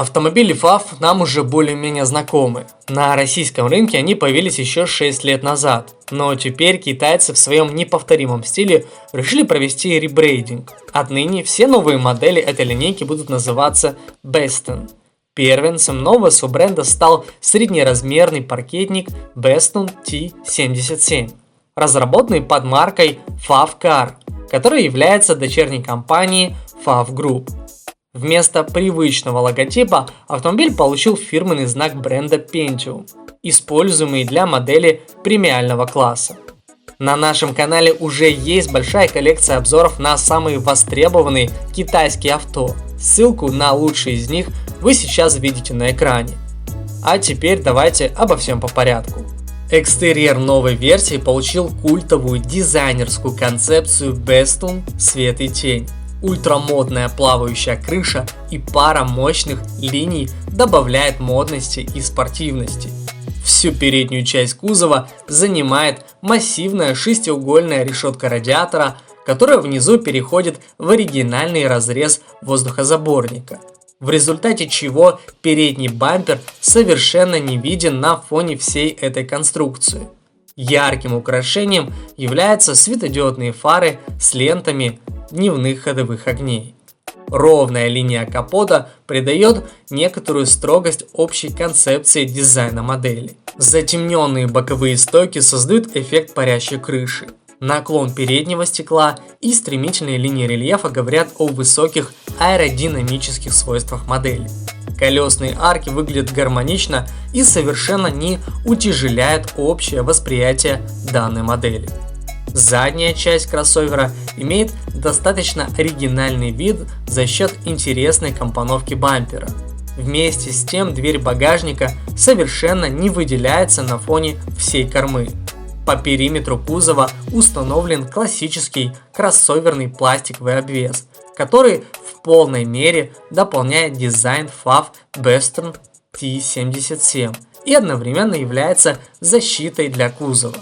Автомобили FAW нам уже более-менее знакомы. На российском рынке они появились еще 6 лет назад, но теперь китайцы в своем неповторимом стиле решили провести ребрейдинг. Отныне все новые модели этой линейки будут называться Bestune. Первенцем нового суббренда стал среднеразмерный паркетник Bestune T77, разработанный под маркой FAW Car, которая является дочерней компанией FAW Group. Вместо привычного логотипа автомобиль получил фирменный знак бренда Pentium, используемый для модели премиального класса. На нашем канале уже есть большая коллекция обзоров на самые востребованные китайские авто. Ссылку на лучшие из них вы сейчас видите на экране. А теперь давайте обо всем по порядку. Экстерьер новой версии получил культовую дизайнерскую концепцию Bestune «Свет и тень». Ультрамодная плавающая крыша и пара мощных линий добавляет модности и спортивности. Всю переднюю часть кузова занимает массивная шестиугольная решетка радиатора, которая внизу переходит в оригинальный разрез воздухозаборника, в результате чего передний бампер совершенно не виден на фоне всей этой конструкции. Ярким украшением являются светодиодные фары с лентами дневных ходовых огней. Ровная линия капота придает некоторую строгость общей концепции дизайна модели. Затемненные боковые стойки создают эффект парящей крыши. Наклон переднего стекла и стремительные линии рельефа говорят о высоких аэродинамических свойствах модели. Колесные арки выглядят гармонично и совершенно не утяжеляют общее восприятие данной модели. Задняя часть кроссовера имеет достаточно оригинальный вид за счет интересной компоновки бампера. Вместе с тем дверь багажника совершенно не выделяется на фоне всей кормы. По периметру кузова установлен классический кроссоверный пластиковый обвес, который в полной мере дополняет дизайн FAW Bestune T77 и одновременно является защитой для кузова.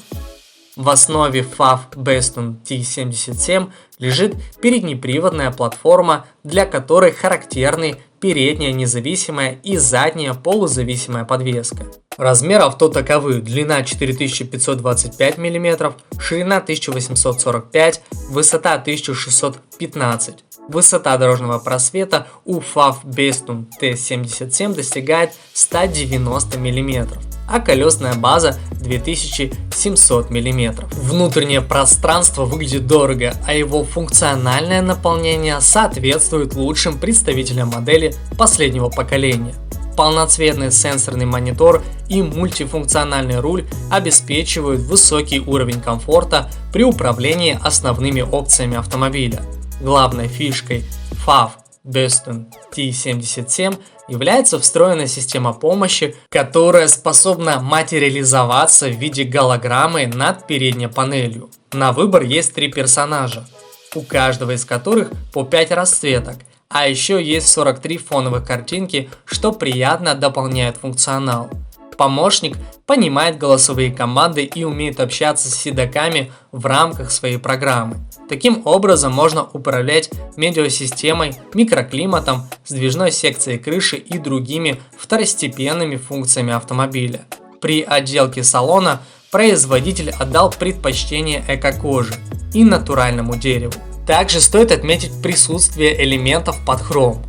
В основе FAW Bestune T77 лежит переднеприводная платформа, для которой характерны передняя независимая и задняя полузависимая подвеска. Размеры авто таковы: длина 4525 мм, ширина 1845 мм, высота 1615 мм. Высота дорожного просвета у FAW Bestune T77 достигает 190 мм, а колесная база 2700 мм. Внутреннее пространство выглядит дорого, а его функциональное наполнение соответствует лучшим представителям модели последнего поколения. Полноцветный сенсорный монитор и мультифункциональный руль обеспечивают высокий уровень комфорта при управлении основными опциями автомобиля. Главной фишкой FAW Bestune T77 является встроенная система помощи, которая способна материализоваться в виде голограммы над передней панелью. На выбор есть 3 персонажа, у каждого из которых по 5 расцветок, а еще есть 43 фоновых картинки, что приятно дополняет функционал. Помощник понимает голосовые команды и умеет общаться с седоками в рамках своей программы. Таким образом можно управлять медиасистемой, микроклиматом, сдвижной секцией крыши и другими второстепенными функциями автомобиля. При отделке салона производитель отдал предпочтение эко-коже и натуральному дереву. Также стоит отметить присутствие элементов под хром.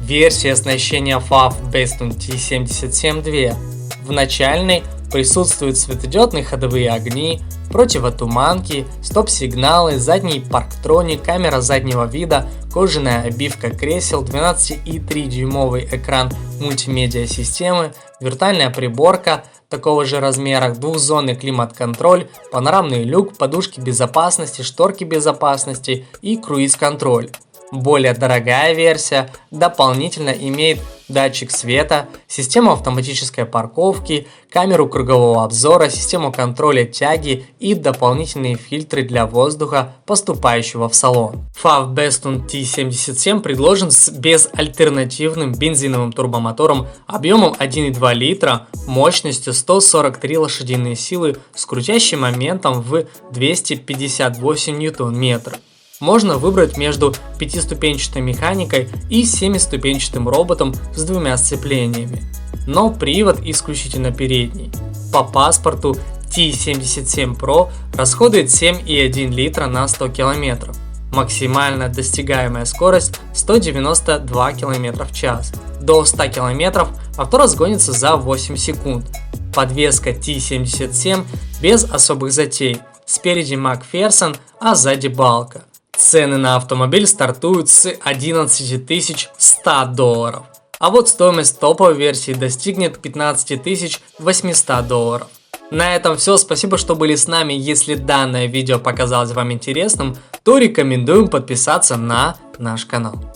Версия оснащения FAW Bestune T77 2. В начальной присутствуют светодиодные ходовые огни, противотуманки, стоп-сигналы, задний парктроник, камера заднего вида, кожаная обивка кресел, 12,3-дюймовый экран мультимедиа-системы, виртуальная приборка такого же размера, двухзонный климат-контроль, панорамный люк, подушки безопасности, шторки безопасности и круиз-контроль. Более дорогая версия дополнительно имеет датчик света, систему автоматической парковки, камеру кругового обзора, систему контроля тяги и дополнительные фильтры для воздуха, поступающего в салон. FAW Bestune T77 предложен с безальтернативным бензиновым турбомотором объемом 1,2 литра, мощностью 143 лошадиные силы с крутящим моментом в 258 Нм. Можно выбрать между 5-ступенчатой механикой и 7-ступенчатым роботом с 2 сцеплениями. Но привод исключительно передний. По паспорту T77 Pro расходует 7,1 литра на 100 км. Максимально достигаемая скорость 192 км в час. До 100 км авто разгонится за 8 секунд. Подвеска T77 без особых затей. Спереди Макферсон, а сзади балка. Цены на автомобиль стартуют с 11 100 долларов. А вот стоимость топовой версии достигнет 15 800 долларов. На этом все. Спасибо, что были с нами. Если данное видео показалось вам интересным, то рекомендуем подписаться на наш канал.